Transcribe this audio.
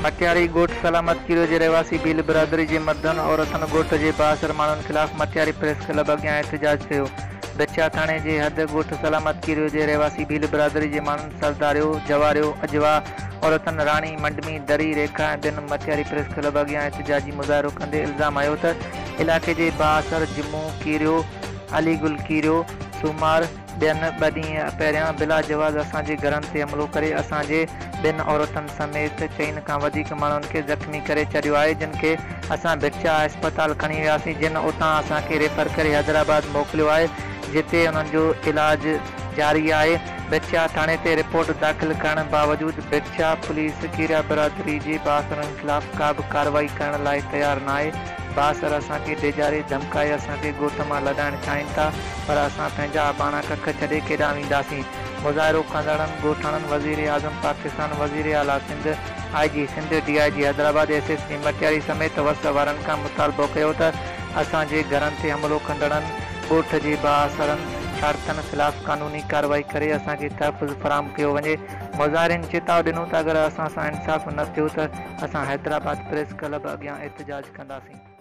मटियारी गोठ सलामत कीरो जे रहवासी भील बिरादरी जे मर्दन औरतन गोठ जे बासर माण्हुनि खिलाफ़ मटियारी प्रेस क्लब अॻियां एहतजाज कयो। बिछा थाणे जे हद गोठ सलामत कीरो जे रहवासी भील बिरादरी जे माण्हुनि सरदारियो, जवारियो, अजवा, औरतन राणी, मंडमी, दरी, रेखा ऐं ॿियनि मटियारी प्रेस क्लब अॻियां एहतजाजी मुज़ाहिरो कंदे इल्ज़ाम आयो त इलाइक़े जे बासर, जिमू कीरियो, अलीगुल कीरियो, सूमार ॿियनि 2 ॾींहं पहिरियां बिला जवाज़ असांजे घरनि ते हमिलो करे असांजे 2 औरतुनि समेत 4 खां वधीक माण्हुनि खे ज़ख़्मी करे छॾियो आहे, जिन खे असां भिक्षा अस्पताल खणी वियासीं, जिन उतां असांखे रेफर करे हैदराबाद मोकिलियो आहे, जिते उन्हनि जो इलाजु जारी आहे। भिक्षा थाणे ते रिपोर्ट दाख़िल करण बावजूद भिक्षा पुलिस कीरिया बिरादरी जे बासरनि खिलाफ़ का बि कार्रवाई करण लाइ तयारु न आहे। बासर असांखे डेजारे धमकाए असांखे ॻोठ मां लॾाइण चाहिनि था, पर असां पंहिंजा अबाणा कख छॾे केॾां वेंदासीं। मुज़ाहिरो कंदड़नि ॻोठाणनि वज़ीर आज़म पाकिस्तान, वज़ीर आला Sindh, IG Sindh, DIG Hyderabad, SSP Matiari समेत वस वारनि खां मुतालबो कयो त असांजे घरनि ते हमिलो कंदड़नि ॻोठ जे बासरनि शर्तनि ख़िलाफ़ क़ानूनी कार्रवाई करे असांखे तहफ़्फ़ुज़ फ़राहम कयो वञे। मुज़ाहिरनि चेताव ॾिनो त अगरि असां सां इंसाफ़ न थियो त असां हैदराबाद प्रेस क्लब अॻियां एहतजाज कंदासीं।